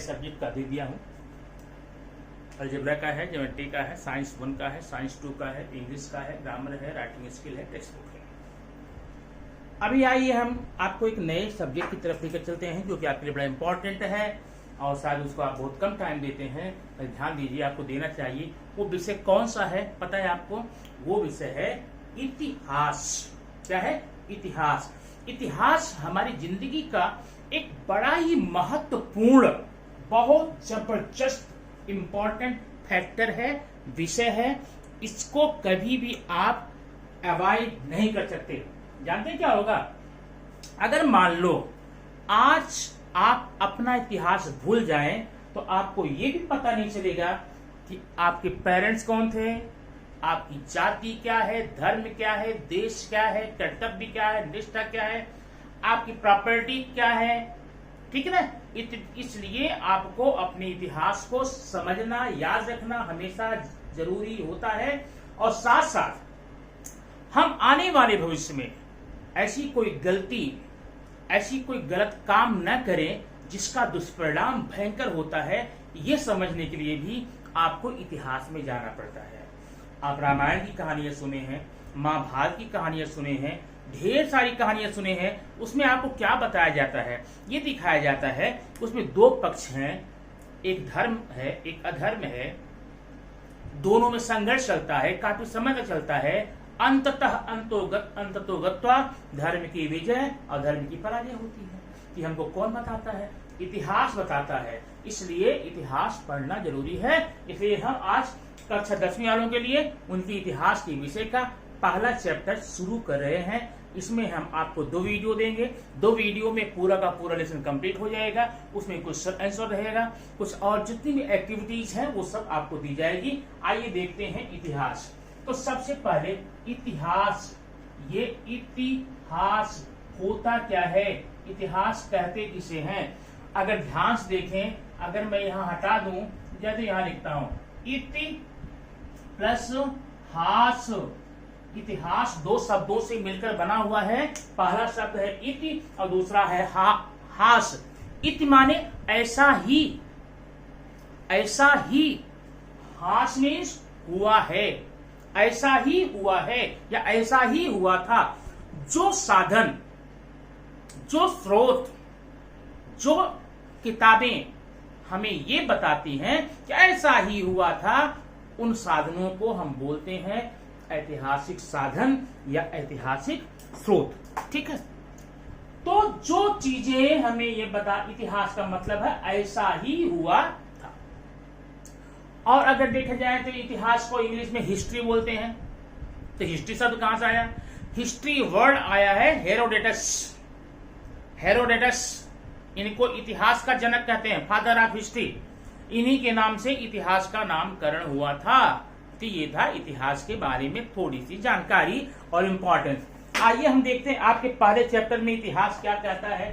Subject का दे दिया हूँ। अलजेब्रा का है, ज्योमेट्री का है, साइंस 1 का है, साइंस 2 का है, इंग्लिश का है, ग्रामर है, राइटिंग स्किल है, टेक्स्ट बुक है। अभी आइए हम आपको एक नए सब्जेक्ट की तरफ लेकर चलते हैं जो कि आपके लिए बड़ा इंपॉर्टेंट है और शायद उसको आप बहुत कम टाइम देते हैं। ध्यान दीजिए, आपको देना चाहिए। वो विषय कौन सा है पता है आपको? वो विषय है इतिहास। क्या है? इतिहास। इतिहास हमारी जिंदगी का एक बड़ा ही महत्वपूर्ण, बहुत जबरदस्त इंपॉर्टेंट फैक्टर है, विषय है। इसको कभी भी आप अवॉइड नहीं कर सकते। जानते हैं क्या होगा? अगर मान लो आज आप अपना इतिहास भूल जाएं तो आपको ये भी पता नहीं चलेगा कि आपके पेरेंट्स कौन थे, आपकी जाति क्या है, धर्म क्या है, देश क्या है, कर्तव्य क्या है, निष्ठा क्या है, आपकी प्रॉपर्टी क्या है। ठीक है ना? इसलिए आपको अपने इतिहास को समझना, याद रखना हमेशा जरूरी होता है। और साथ साथ हम आने वाले भविष्य में ऐसी कोई गलती, ऐसी कोई गलत काम न करें जिसका दुष्परिणाम भयंकर होता है, ये समझने के लिए भी आपको इतिहास में जाना पड़ता है। आप रामायण की कहानियां सुने हैं, महाभारत की कहानियां सुने हैं, ढेर सारी कहानियां सुने हैं। उसमें आपको क्या बताया जाता है? ये दिखाया जाता है उसमें दो पक्ष हैं, एक धर्म है, एक अधर्म है। दोनों में संघर्ष चलता है, काफी समय तक चलता है। अंततः अंततो गत्वा धर्म की विजय और धर्म की पराजय होती है। कि हमको कौन बताता है? इतिहास बताता है। इसलिए इतिहास पढ़ना जरूरी है। इसलिए हम आज कक्षा 10वीं वालों के लिए उनकी इतिहास के विषय का पहला चैप्टर शुरू कर रहे हैं। इसमें हम आपको 2 वीडियो देंगे। 2 वीडियो में पूरा का पूरा लेसन कंप्लीट हो जाएगा। उसमें कुछ आंसर रहेगा, कुछ और जितनी भी एक्टिविटीज हैं वो सब आपको दी जाएगी। आइए देखते हैं इतिहास। तो सबसे पहले इतिहास, ये इतिहास होता क्या है, इतिहास कहते किसे हैं? अगर ध्यान से देखें, अगर मैं यहां हटा दूं, जैसे यहां लिखता हूं इति प्लस हास। इतिहास 2 शब्दों से मिलकर बना हुआ है। पहला शब्द है इति और दूसरा है हास। इति माने ऐसा ही, ऐसा ही। हास मीन्स हुआ है, ऐसा ही हुआ है या ऐसा ही हुआ था। जो साधन, जो स्रोत, जो किताबें हमें ये बताती हैं कि ऐसा ही हुआ था, उन साधनों को हम बोलते हैं ऐतिहासिक साधन या ऐतिहासिक स्रोत। ठीक है? तो जो चीजें हमें ये बता, इतिहास का मतलब है ऐसा ही हुआ था। और अगर देखा जाए तो इतिहास को इंग्लिश में हिस्ट्री बोलते हैं। तो हिस्ट्री शब्द कहां से आया? हिस्ट्री वर्ड आया है हेरोडेटस। हेरोडेटस, इनको इतिहास का जनक कहते हैं, फादर ऑफ हिस्ट्री। इन्हीं के नाम से इतिहास का नामकरण हुआ था। तो ये था इतिहास के बारे में थोड़ी सी जानकारी और इम्पोर्टेंस। आइए हम देखते हैं आपके पहले चैप्टर में इतिहास क्या कहता है।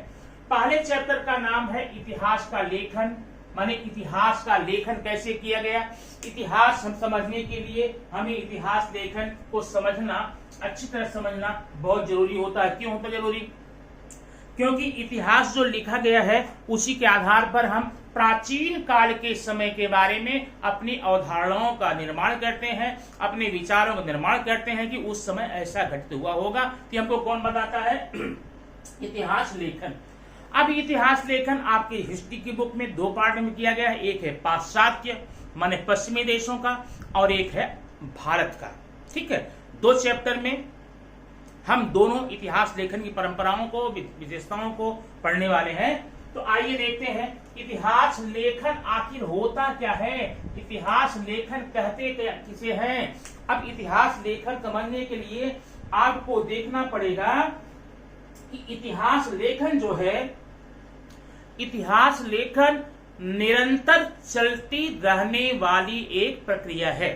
पहले चैप्टर का नाम है इतिहास का लेखन। माने इतिहास का लेखन कैसे किया गया। इतिहास हम समझने के लिए हमें इतिहास लेखन को समझना, अच्छी तरह समझना बहुत जरूरी होता है। क्यों होता जरूरी? क्योंकि इतिहास जो लिखा गया है उसी के आधार पर हम प्राचीन काल के समय के बारे में अपनी अवधारणाओं का निर्माण करते हैं, अपने विचारों का निर्माण करते हैं कि उस समय ऐसा घटित हुआ होगा। कि हमको कौन बताता है? इतिहास लेखन। अब इतिहास लेखन आपकी हिस्ट्री की बुक में 2 पार्ट में किया गया है। एक है पाश्चात्य माने पश्चिमी देशों का, और एक है भारत का। ठीक है? 2 चैप्टर में हम दोनों इतिहास लेखन की परंपराओं को, विशेषताओं को पढ़ने वाले हैं। तो आइए देखते हैं इतिहास लेखन आखिर होता क्या है, इतिहास लेखन कहते किसे हैं। अब इतिहास लेखन समझने के लिए आपको देखना पड़ेगा कि इतिहास लेखन जो है, इतिहास लेखन निरंतर चलती रहने वाली एक प्रक्रिया है।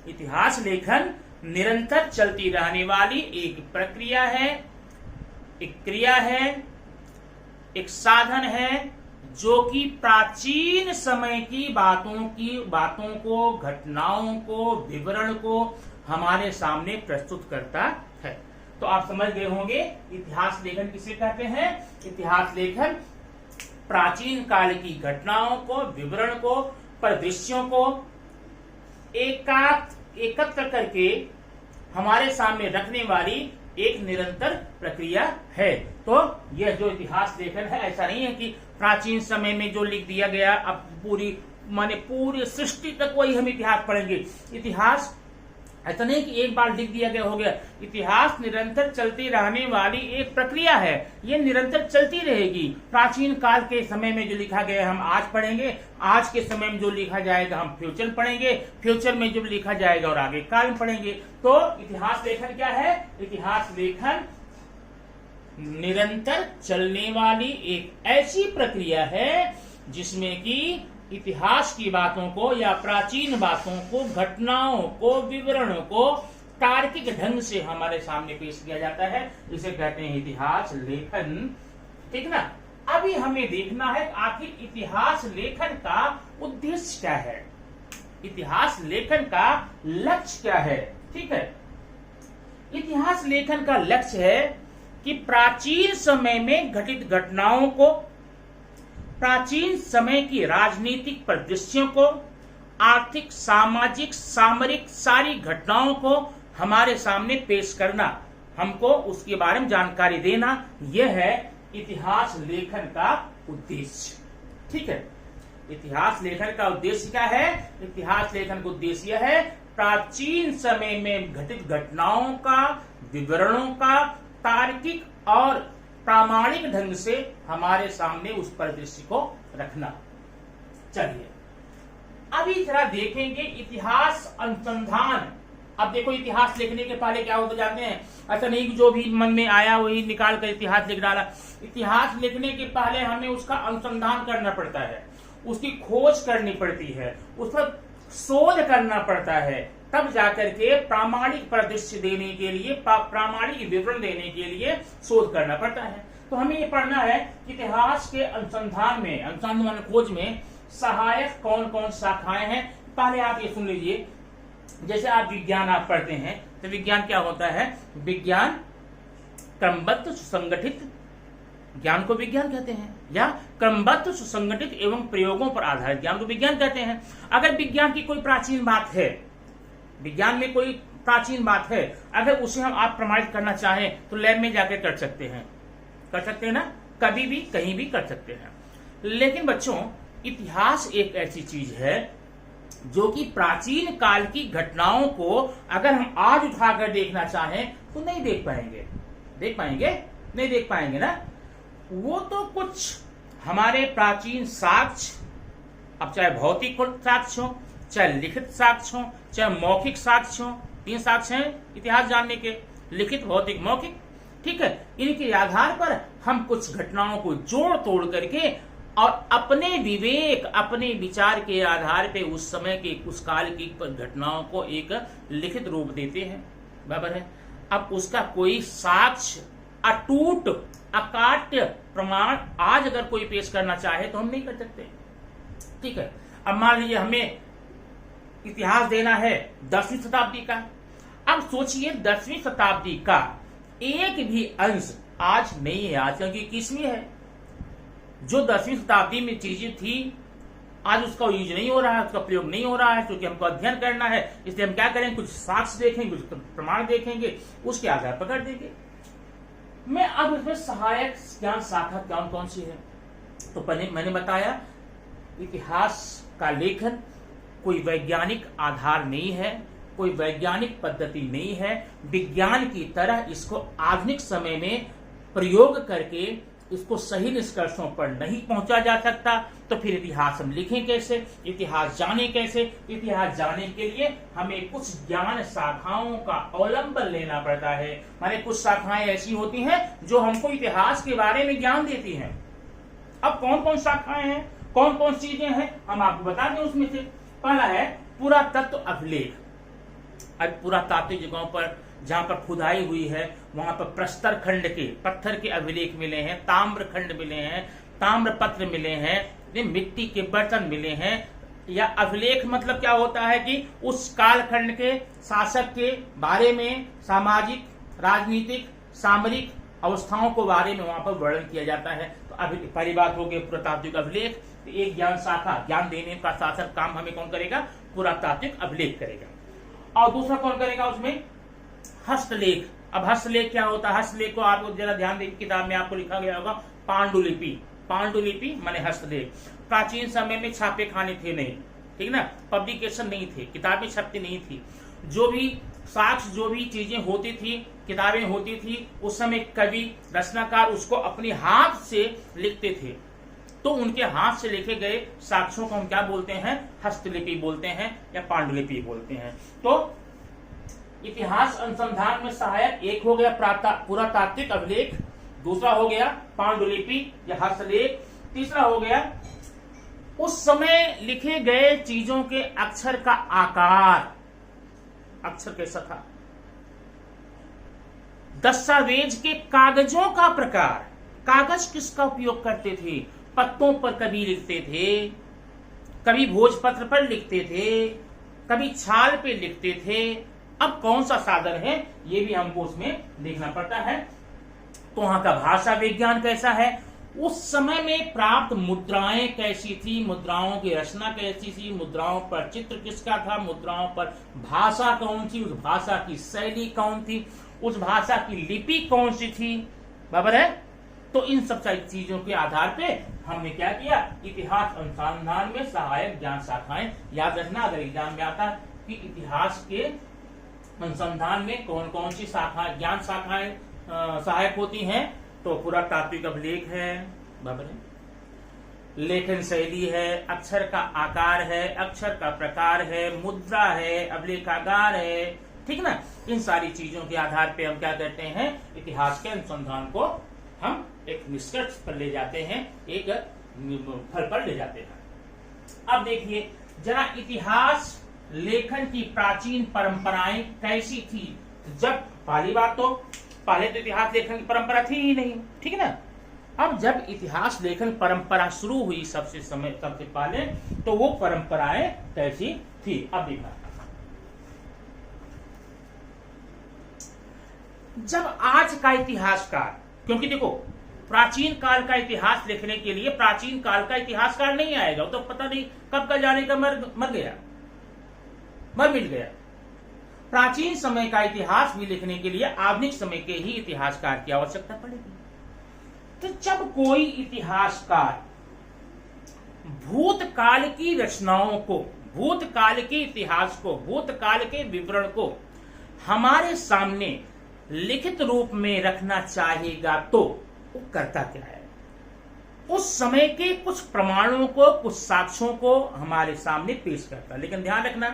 इतिहास लेखन निरंतर चलती रहने वाली एक प्रक्रिया है, एक क्रिया है, एक साधन है जो कि प्राचीन समय की बातों को, घटनाओं को, विवरण को हमारे सामने प्रस्तुत करता है। तो आप समझ गए होंगे इतिहास लेखन किसे कहते हैं। इतिहास लेखन प्राचीन काल की घटनाओं को, विवरण को, परिदृश्यों को एकत्र करके हमारे सामने रखने वाली एक निरंतर प्रक्रिया है। तो यह जो इतिहास लेखन है, ऐसा नहीं है कि प्राचीन समय में जो लिख दिया गया अब पूरी सृष्टि तक वही हम इतिहास पढ़ेंगे। इतिहास ऐसा नहीं कि एक बार लिख दिया गया हो गया। इतिहास निरंतर चलती रहने वाली एक प्रक्रिया है, ये निरंतर चलती रहेगी। प्राचीन काल के समय में जो लिखा गया हम आज पढ़ेंगे, आज के समय में जो लिखा जाएगा हम फ्यूचर पढ़ेंगे, फ्यूचर में जो लिखा जाएगा और आगे काल में पढ़ेंगे। तो इतिहास लेखन क्या है? इतिहास लेखन निरंतर चलने वाली एक ऐसी प्रक्रिया है जिसमें कि इतिहास की बातों को या प्राचीन बातों को, घटनाओं को, विवरणों को तार्किक ढंग से हमारे सामने पेश किया जाता है। इसे कहते हैं इतिहास लेखन। ठीक ना? अभी हमें देखना है आखिर इतिहास लेखन का उद्देश्य क्या है, इतिहास लेखन का लक्ष्य क्या है। ठीक है, इतिहास लेखन का लक्ष्य है कि प्राचीन समय में घटित घटनाओं को, प्राचीन समय की राजनीतिक परिदृश्यों को, आर्थिक, सामाजिक, सामरिक सारी घटनाओं को हमारे सामने पेश करना, हमको उसके बारे में जानकारी देना, यह है इतिहास लेखन का उद्देश्य। ठीक है, इतिहास लेखन का उद्देश्य क्या है? इतिहास लेखन का उद्देश्य है प्राचीन समय में घटित घटनाओं का, विवरणों का तार्किक और प्रामाणिक ढंग से हमारे सामने उस परिदृश्य को रखना। चलिए अभी जरा देखेंगे इतिहास अनुसंधान। अब देखो, इतिहास लिखने के पहले क्या होता जाते हैं, ऐसा नहीं कि जो भी मन में आया वही निकाल कर इतिहास लिख डाला। इतिहास लिखने के पहले हमें उसका अनुसंधान करना पड़ता है, उसकी खोज करनी पड़ती है, उस पर शोध करना पड़ता है, तब जाकर के प्रामाणिक परिदृश्य देने के लिए, प्रामाणिक विवरण देने के लिए शोध करना पड़ता है। तो हमें ये पढ़ना है कि इतिहास के अनुसंधान में, अनुसंधान खोज में सहायक कौन कौन शाखाएं हैं। पहले आप ये सुन लीजिए, जैसे आप विज्ञान आप पढ़ते हैं तो विज्ञान क्या होता है? विज्ञान क्रमबद्ध सुसंगठित, ज्ञान को विज्ञान कहते हैं, या क्रमबद्ध सुसंगठित एवं प्रयोगों पर आधारित ज्ञान को विज्ञान कहते हैं। अगर विज्ञान की कोई प्राचीन बात है, विज्ञान में कोई प्राचीन बात है, अगर उसे हम आप प्रमाणित करना चाहें तो लैब में जाकर कर सकते हैं ना, कभी भी कहीं भी कर सकते हैं। लेकिन बच्चों, इतिहास एक ऐसी चीज है जो कि प्राचीन काल की घटनाओं को अगर हम आज उठाकर देखना चाहें तो नहीं देख पाएंगे। नहीं देख पाएंगे ना। वो तो कुछ हमारे प्राचीन साक्ष्य, अब चाहे भौतिक साक्ष्य हो, चाहे लिखित साक्ष्य हो, चाहे मौखिक साक्ष्य हो, 3 साक्ष्य हैं इतिहास जानने के, लिखित, भौतिक, मौखिक। ठीक है, इनके आधार पर हम कुछ घटनाओं को जोड़ तोड़ करके और अपने विवेक, अपने विचार के आधार पे उस समय के, उस काल की घटनाओं को एक लिखित रूप देते हैं। बराबर है। अब उसका कोई साक्ष्य, अटूट, अकाट्य प्रमाण आज अगर कोई पेश करना चाहे तो हम नहीं कर सकते। ठीक है, अब मान लीजिए हमें इतिहास देना है 10वीं शताब्दी का। अब सोचिए 10वीं शताब्दी का एक भी अंश आज नहीं है, आज क्योंकि 21वीं है। जो 10वीं शताब्दी में चीजें थी आज उसका यूज नहीं हो रहा है, उसका प्रयोग नहीं हो रहा है, क्योंकि हमको अध्ययन करना है। इसलिए हम क्या करेंगे, कुछ साक्ष्य देखेंगे, कुछ प्रमाण देखेंगे, उसके आधार पर कर देंगे। मैं अब इसमें सहायक ज्ञान शाखा कौन कौन सी है, तो पहले मैंने बताया इतिहास का लेखन कोई वैज्ञानिक आधार नहीं है, कोई वैज्ञानिक पद्धति नहीं है। विज्ञान की तरह इसको आधुनिक समय में प्रयोग करके इसको सही निष्कर्षों पर नहीं पहुंचा जा सकता। तो फिर इतिहास हम लिखें कैसे, इतिहास जाने कैसे? इतिहास जाने के लिए हमें कुछ ज्ञान शाखाओं का अवलंबन लेना पड़ता है। माने कुछ शाखाएं ऐसी होती हैं जो हमको इतिहास के बारे में ज्ञान देती हैं। अब कौन कौन शाखाएं हैं, कौन कौन चीजें हैं, हम आपको बता दें। उसमें से पहला है पुरातत्व अभिलेख। अब पुरातात्विक जगहों पर जहां पर खुदाई हुई है वहां पर प्रस्तर खंड के, पत्थर के अभिलेख मिले हैं, ताम्र खंड मिले हैं, ताम्र पत्र मिले हैं, मिट्टी के बर्तन मिले हैं। या अभिलेख मतलब क्या होता है कि उस कालखंड के शासक के बारे में सामाजिक, राजनीतिक, सामरिक अवस्थाओं को बारे में वहां पर वर्णन किया जाता है। तो अभी पहली बात हो गई पुरातात्विक अभिलेख, तो एक ज्ञान शाखा, ज्ञान देने का शासन काम हमें कौन करेगा? पुरातात्विक अभिलेख करेगा। और दूसरा कौन करेगा उसमें? हस्तलेख। अब हस्तलेख क्या होता है? हस्तलेख को आपको जरा ध्यान दें, किताब में आपको लिखा गया होगा पांडुलिपि। पांडुलिपि माने हस्तलेख। प्राचीन समय में छापे खाने थे नहीं, ठीक ना, पब्लिकेशन नहीं थे, किताबें छपती नहीं थी। जो भी साक्ष्य, जो भी चीजें होती थी, किताबें होती थी, उस समय कवि रचनाकार उसको अपने हाथ से लिखते थे। तो उनके हाथ से लिखे गए साक्ष्यों को हम क्या बोलते हैं? हस्तलिपि बोलते हैं या पांडुलिपि बोलते हैं। तो इतिहास अनुसंधान में सहायक एक हो गया पुरातात्विक अभिलेख, दूसरा हो गया पांडुलिपि या हस्तलेख, तीसरा हो गया उस समय लिखे गए चीजों के अक्षर का आकार, अक्षर कैसा था, दस्तावेज के कागजों का प्रकार, कागज किसका उपयोग करते थे? पत्तों पर कभी लिखते थे, कभी भोजपत्र पर लिखते थे, कभी छाल पे लिखते थे। अब कौन सा साधन है ये भी हमको उसमें देखना पड़ता है। तो वहां का भाषा विज्ञान कैसा है, उस समय में प्राप्त मुद्राएं कैसी थी, मुद्राओं की रचना कैसी थी, मुद्राओं पर चित्र किसका था, मुद्राओं पर भाषा कौन थी, उस भाषा की शैली कौन थी, उस भाषा की लिपि कौन सी थी, बराबर है। तो इन सब चीजों के आधार पे हमने क्या किया? इतिहास अनुसंधान में सहायक ज्ञान शाखाएं, याद रखना अगर एग्जाम में आता कि इतिहास के अनुसंधान में कौन कौन सी शाखा, ज्ञान शाखाएं सहायक होती हैं। तो पुरातात्विक अभिलेख है, बराबर है, लेखन शैली है, अक्षर का आकार है, अक्षर का प्रकार है, मुद्रा है, अभिलेखागार है, ठीक ना। इन सारी चीजों के आधार पे हम क्या करते हैं? इतिहास के अनुसंधान को हम एक निष्कर्ष पर ले जाते हैं, एक फल पर ले जाते हैं। अब देखिए जरा इतिहास लेखन की प्राचीन परंपराएं कैसी थी। जब पहली बात तो पहले तो इतिहास लेखन की परंपरा थी ही नहीं, ठीक है ना। अब जब इतिहास लेखन परंपरा शुरू हुई सबसे पहले, तो वो परंपराएं कैसी थी अब देखा। जब आज का इतिहासकार, क्योंकि देखो प्राचीन काल का इतिहास लिखने के लिए प्राचीन काल का इतिहासकार नहीं आएगा, तो पता नहीं कब का जाने का मर गया, मर मिट गया। प्राचीन समय का इतिहास भी लिखने के लिए आधुनिक समय के ही इतिहासकार की आवश्यकता पड़ेगी। तो जब कोई इतिहासकार भूतकाल की रचनाओं को, भूतकाल के इतिहास को, भूतकाल के विवरण को हमारे सामने लिखित रूप में रखना चाहेगा, तो वो करता क्या है? उस समय के कुछ प्रमाणों को, कुछ साक्ष्यों को हमारे सामने पेश करता। लेकिन ध्यान रखना,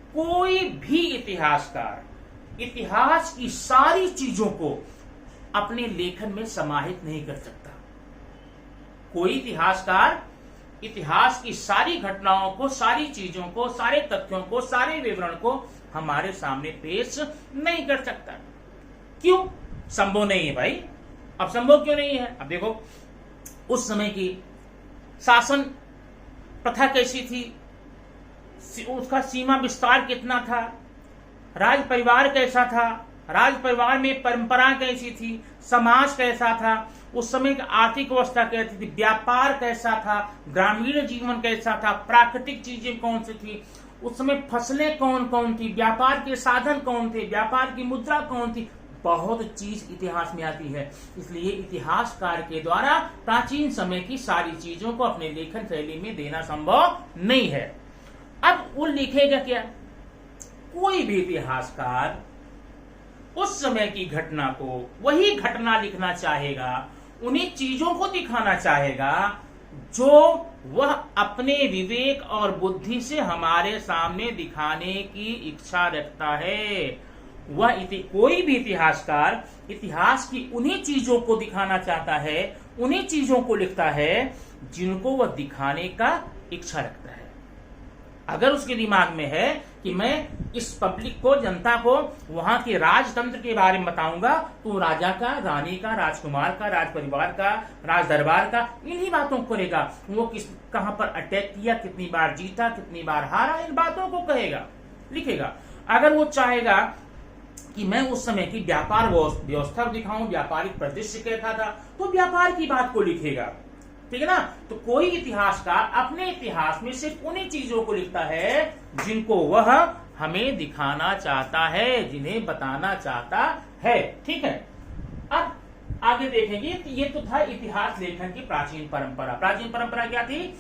कोई भी इतिहासकार इतिहास की सारी चीजों को अपने लेखन में समाहित नहीं कर सकता। कोई इतिहासकार इतिहास की सारी घटनाओं को, सारी चीजों को, सारे तथ्यों को, सारे विवरण को हमारे सामने पेश नहीं कर सकता। क्यों? संभव नहीं है भाई। अब संभव क्यों नहीं है? अब देखो उस समय की शासन प्रथा कैसी थी, उसका सीमा विस्तार कितना था, राज परिवार कैसा था, राज परिवार में परंपरा कैसी थी, समाज कैसा था, उस समय की आर्थिक अवस्था कैसी थी, व्यापार कैसा था, ग्रामीण जीवन कैसा था, प्राकृतिक चीजें कौन सी थी, उस समय फसलें कौन कौन थी, व्यापार के साधन कौन थे, व्यापार की मुद्रा कौन थी, बहुत चीज इतिहास में आती है। इसलिए इतिहासकार के द्वारा प्राचीन समय की सारी चीजों को अपने लेखन शैली में देना संभव नहीं है। अब वो लिखेगा क्या? कोई भी इतिहासकार उस समय की घटना को, वही घटना लिखना चाहेगा, उन्हीं चीजों को दिखाना चाहेगा जो वह अपने विवेक और बुद्धि से हमारे सामने दिखाने की इच्छा रखता है। वह कोई भी इतिहासकार इतिहास की उन्हीं चीजों को दिखाना चाहता है, उन्हीं चीजों को लिखता है जिनको वह दिखाने का इच्छा रखता है। अगर उसके दिमाग में है कि मैं इस पब्लिक को, जनता को वहां के राजतंत्र के बारे में बताऊंगा, तो राजा का, रानी का, राजकुमार का, राज परिवार का, राज दरबार का, इन्हीं बातों को करेगा। वो कहां पर अटैक किया, कितनी बार जीता, कितनी बार हारा, इन बातों को कहेगा, लिखेगा। अगर वो चाहेगा कि मैं उस समय की व्यापार व्यवस्था दिखाऊं, व्यापारिक परिदृश्य कैसा था, तो व्यापार की बात को लिखेगा। ठीक है ना। तो कोई इतिहासकार अपने इतिहास में सिर्फ उन्हीं चीजों को लिखता है जिनको वह हमें दिखाना चाहता है, जिन्हें बताना चाहता है। ठीक है। अब आगे देखेंगे। ये तो था इतिहास लेखन की प्राचीन परंपरा। प्राचीन परंपरा क्या थी?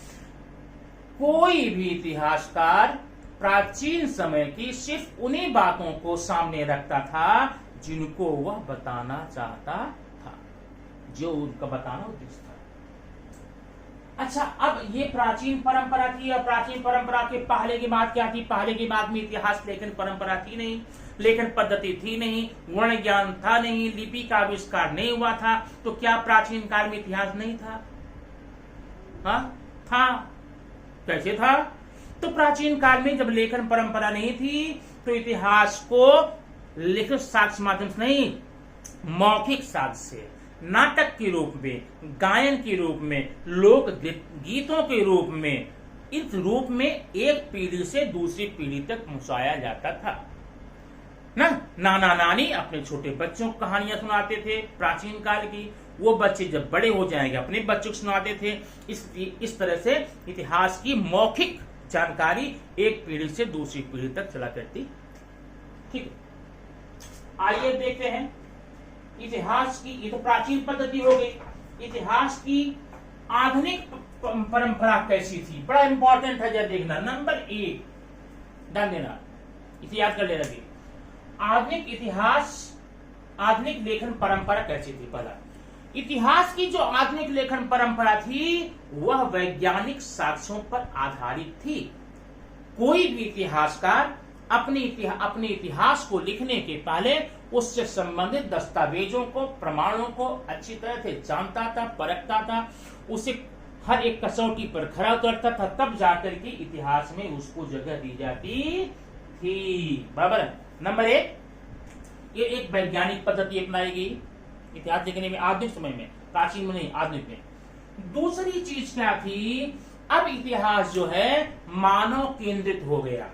कोई भी इतिहासकार प्राचीन समय की सिर्फ उन्हीं बातों को सामने रखता था जिनको वह बताना चाहता था, जो उनका बताना उद्देश्य था। अच्छा, अब ये प्राचीन परंपरा थी। और प्राचीन परंपरा के पहले की बात क्या थी? पहले की बात में इतिहास लेखन परंपरा थी नहीं, लेखन पद्धति थी नहीं, वर्ण ज्ञान था नहीं, लिपि का आविष्कार नहीं हुआ था। तो क्या प्राचीन काल में इतिहास नहीं था? हाँ था। कैसे था? तो प्राचीन काल में जब लेखन परंपरा नहीं थी तो इतिहास को लिखित साक्ष्य माध्यम से नहीं, मौखिक साक्ष्य से, नाटक के रूप में, गायन के रूप में, लोक गीतों के रूप में, इस रूप में एक पीढ़ी से दूसरी पीढ़ी तक पहुंचाया जाता था ना। नाना नानी अपने छोटे बच्चों को कहानियां सुनाते थे प्राचीन काल की। वो बच्चे जब बड़े हो जाएंगे अपने बच्चों को सुनाते थे। इस तरह से इतिहास की मौखिक जानकारी एक पीढ़ी से दूसरी पीढ़ी तक चला करती। ठीक है। आइए देखते हैं इतिहास की। ये तो प्राचीन पद्धति हो गई। इतिहास की आधुनिक परंपरा कैसी थी? बड़ा इंपॉर्टेंट है, जरा देखना। नंबर 1 ध्यान देना, इसे याद कर लेना भी। आधुनिक इतिहास, आधुनिक लेखन परंपरा कैसी थी? पहला, इतिहास की जो आधुनिक लेखन परंपरा थी वह वैज्ञानिक साक्ष्यों पर आधारित थी। कोई भी इतिहासकार अपने इतिहास को लिखने के पहले उससे संबंधित दस्तावेजों को, प्रमाणों को अच्छी तरह से जानता था, परखता था, उसे हर एक कसौटी पर खरा उतरता था, तब जाकर के इतिहास में उसको जगह दी जाती थी। बराबर है। नंबर 1, ये एक वैज्ञानिक पद्धति अपनाई गई इतिहास लिखने में आधुनिक समय में, प्राचीन में नहीं, आधुनिक में। दूसरी चीज क्या थी? अब इतिहास जो है मानव केंद्रित हो गया।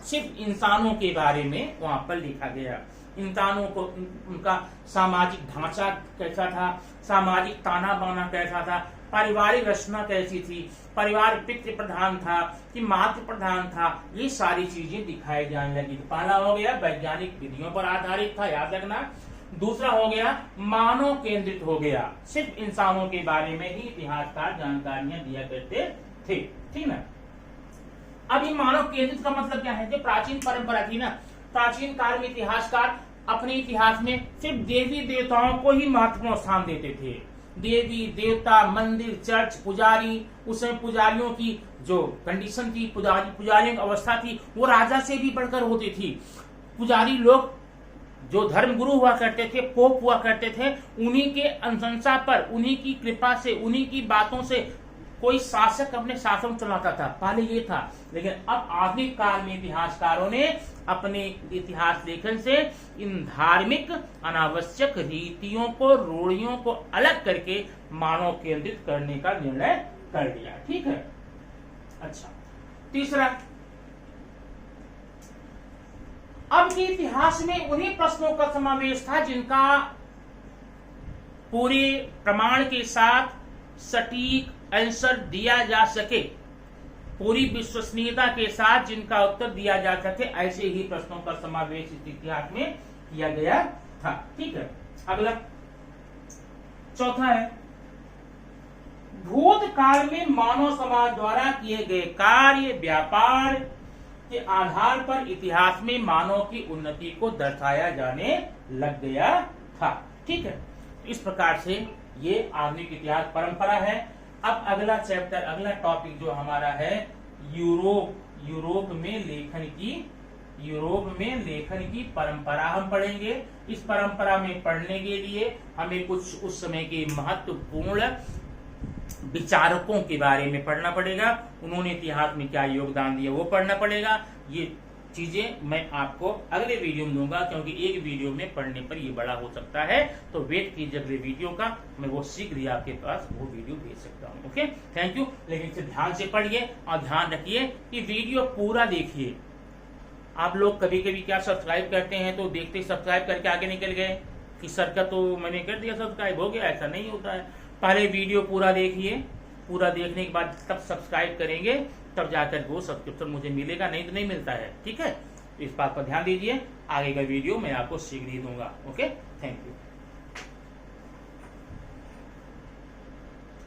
सिर्फ इंसानों के बारे में वहां पर लिखा गया। इंसानों को, उनका सामाजिक ढांचा कैसा था, सामाजिक ताना बाना कैसा था, पारिवारिक रचना कैसी थी, परिवार पितृ प्रधान था कि मातृ प्रधान था, ये सारी चीजें दिखाई जाने लगी। पहला हो गया वैज्ञानिक विधियों पर आधारित था, याद रखना। दूसरा हो गया मानव केंद्रित हो गया। सिर्फ इंसानों के बारे में ही इतिहासकार जानकारियां दिया करते थे। ठीक ना। अब ये मानव केंद्रित का मतलब क्या है? जो प्राचीन परंपरा थी ना, प्राचीन काल में इतिहासकार अपने इतिहास में सिर्फ देवी देवताओं को ही महत्वपूर्ण स्थान देते थे। देवी देवता, मंदिर, चर्च, पुजारी, उसमें पुजारियों की जो कंडीशन थी, पुजारियों की अवस्था थी, वो राजा से भी बढ़कर होती थी। पुजारी लोग जो धर्म गुरु हुआ करते थे, पोप हुआ करते थे, उन्हीं के अनुशंसा पर, उन्हीं की कृपा से, उन्हीं की बातों से कोई शासक अपने शासन चलाता था। पहले ये था। लेकिन अब आधुनिक काल में इतिहासकारों ने अपने इतिहास लेखन से इन धार्मिक अनावश्यक रीतियों को, रूढ़ियों को अलग करके मानव केंद्रित करने का निर्णय कर लिया। ठीक है। अच्छा, तीसरा, अब के इतिहास में उन्हीं प्रश्नों का समावेश था जिनका पूरे प्रमाण के साथ सटीक आंसर दिया जा सके, पूरी विश्वसनीयता के साथ जिनका उत्तर दिया जा सके, ऐसे ही प्रश्नों का समावेश इस इतिहास में किया गया था। ठीक है। अगला चौथा है, भूतकाल में मानव समाज द्वारा किए गए कार्य, व्यापार के आधार पर इतिहास में मानव की उन्नति को दर्शाया जाने लग गया था। ठीक है। इस प्रकार से ये आधुनिक इतिहास परंपरा है। अब अगला चैप्टर, अगला टॉपिक जो हमारा है यूरोप में लेखन की परंपरा हम पढ़ेंगे। इस परंपरा में पढ़ने के लिए हमें कुछ उस समय के महत्वपूर्ण विचारकों के बारे में पढ़ना पड़ेगा, उन्होंने इतिहास में क्या योगदान दिया वो पढ़ना पड़ेगा। ये चीजें मैं आपको अगले वीडियो में दूंगा, क्योंकि एक वीडियो में पढ़ने पर ये बड़ा हो सकता है। तो वेट कीजिए अगले वीडियो का, मैं वो शीघ्र ही आपके पास वो वीडियो भेज सकता हूँ। Okay, thank you. लेकिन इसे ध्यान से पढ़िए और ध्यान रखिए कि वीडियो पूरा देखिए। आप लोग कभी कभी क्या सब्सक्राइब करते हैं तो देखते सब्सक्राइब करके आगे निकल गए कि सर का तो मैंने कर दिया सब्सक्राइब हो गया, ऐसा नहीं होता है। पहले वीडियो पूरा देखिए, पूरा देखने के बाद तब सब्सक्राइब करेंगे, तब जाकर वो सब्सक्रिप्शन मुझे मिलेगा, नहीं तो नहीं मिलता है। ठीक है, तो इस बात पर ध्यान दीजिए। आगे का वीडियो मैं आपको शीघ्र ही दूंगा। Okay, thank you.